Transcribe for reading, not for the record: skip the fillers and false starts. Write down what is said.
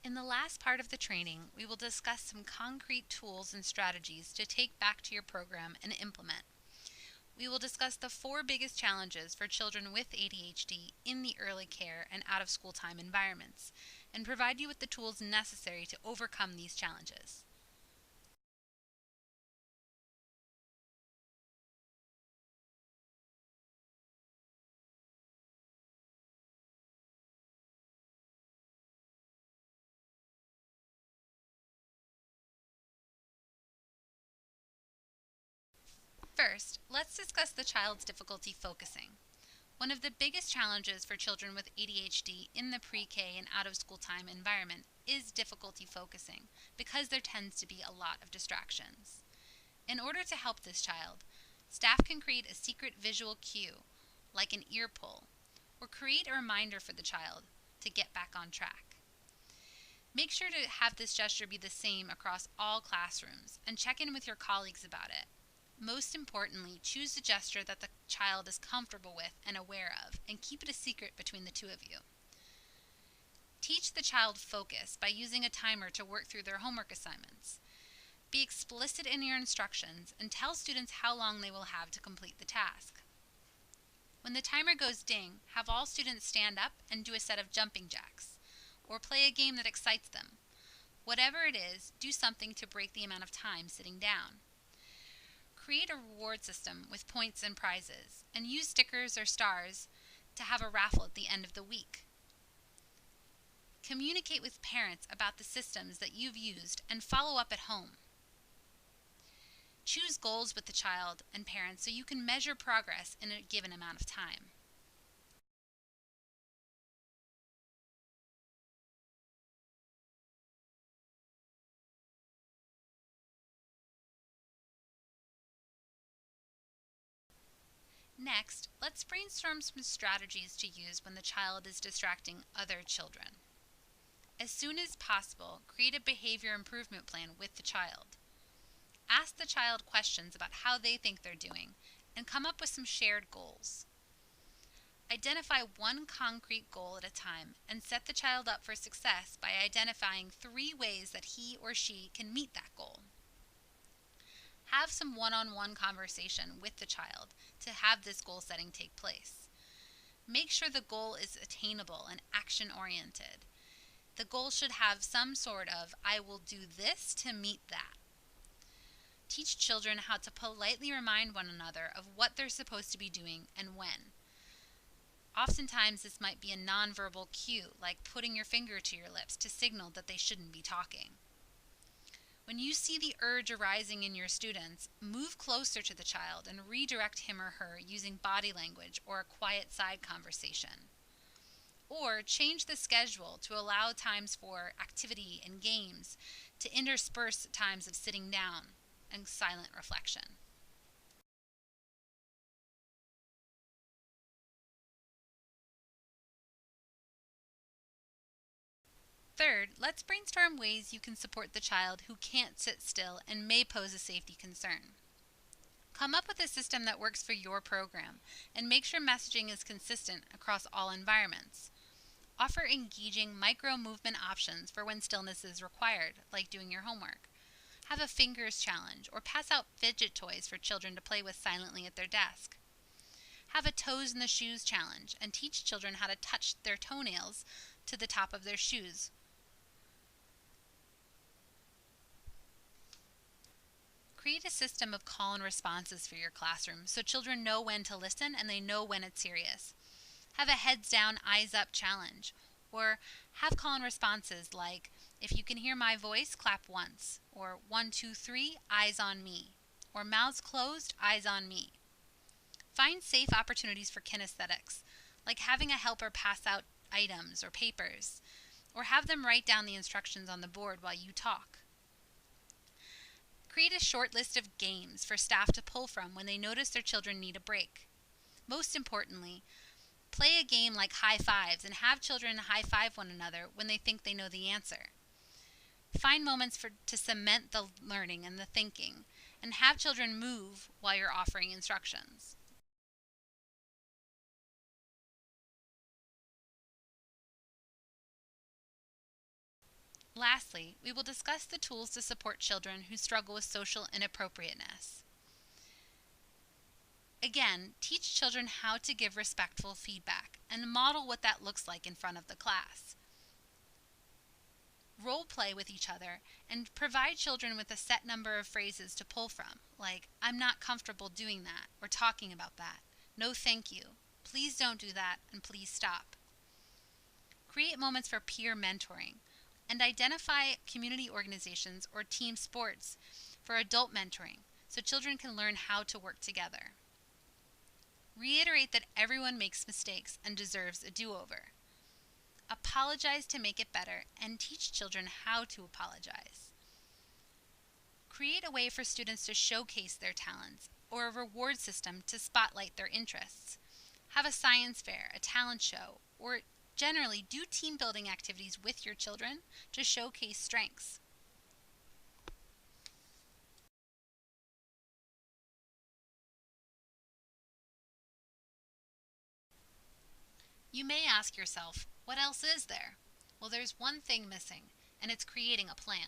In the last part of the training, we will discuss some concrete tools and strategies to take back to your program and implement. We will discuss the 4 biggest challenges for children with ADHD in the early care and out of school time environments, and provide you with the tools necessary to overcome these challenges. First, let's discuss the child's difficulty focusing. One of the biggest challenges for children with ADHD in the pre-K and out of school time environment is difficulty focusing because there tends to be a lot of distractions. In order to help this child, staff can create a secret visual cue, like an ear pull, or create a reminder for the child to get back on track. Make sure to have this gesture be the same across all classrooms and check in with your colleagues about it. Most importantly, choose a gesture that the child is comfortable with and aware of, and keep it a secret between the two of you. Teach the child focus by using a timer to work through their homework assignments. Be explicit in your instructions and tell students how long they will have to complete the task. When the timer goes ding, have all students stand up and do a set of jumping jacks, or play a game that excites them. Whatever it is, do something to break the amount of time sitting down. Create a reward system with points and prizes, and use stickers or stars to have a raffle at the end of the week. Communicate with parents about the systems that you've used and follow up at home. Choose goals with the child and parents so you can measure progress in a given amount of time. Next, let's brainstorm some strategies to use when the child is distracting other children. As soon as possible, create a behavior improvement plan with the child. Ask the child questions about how they think they're doing and come up with some shared goals. Identify one concrete goal at a time and set the child up for success by identifying 3 ways that he or she can meet that goal. Have some one-on-one conversation with the child to have this goal setting take place. Make sure the goal is attainable and action-oriented. The goal should have some sort of, I will do this to meet that. Teach children how to politely remind one another of what they're supposed to be doing and when. Oftentimes, this might be a nonverbal cue, like putting your finger to your lips to signal that they shouldn't be talking. When you see the urge arising in your students, move closer to the child and redirect him or her using body language or a quiet side conversation. Or change the schedule to allow times for activity and games to intersperse times of sitting down and silent reflection. Third, let's brainstorm ways you can support the child who can't sit still and may pose a safety concern. Come up with a system that works for your program and make sure messaging is consistent across all environments. Offer engaging micro-movement options for when stillness is required, like doing your homework. Have a fingers challenge or pass out fidget toys for children to play with silently at their desk. Have a toes in the shoes challenge and teach children how to touch their toenails to the top of their shoes. Create a system of call and responses for your classroom so children know when to listen and they know when it's serious. Have a heads down, eyes up challenge, or have call and responses like, if you can hear my voice, clap once, or 1, 2, 3, eyes on me, or mouths closed, eyes on me. Find safe opportunities for kinesthetics, like having a helper pass out items or papers, or have them write down the instructions on the board while you talk. Create a short list of games for staff to pull from when they notice their children need a break. Most importantly, play a game like high fives and have children high five one another when they think they know the answer. Find moments to cement the learning and the thinking, and have children move while you're offering instructions. Lastly, we will discuss the tools to support children who struggle with social inappropriateness. Again, teach children how to give respectful feedback and model what that looks like in front of the class. Role play with each other and provide children with a set number of phrases to pull from, like, I'm not comfortable doing that or talking about that. No, thank you. Please don't do that, and please stop. Create moments for peer mentoring and identify community organizations or team sports for adult mentoring so children can learn how to work together. Reiterate that everyone makes mistakes and deserves a do-over. Apologize to make it better and teach children how to apologize. Create a way for students to showcase their talents or a reward system to spotlight their interests. Have a science fair, a talent show, or generally do team building activities with your children to showcase strengths. You may ask yourself, what else is there? Well, there's one thing missing, and it's creating a plan.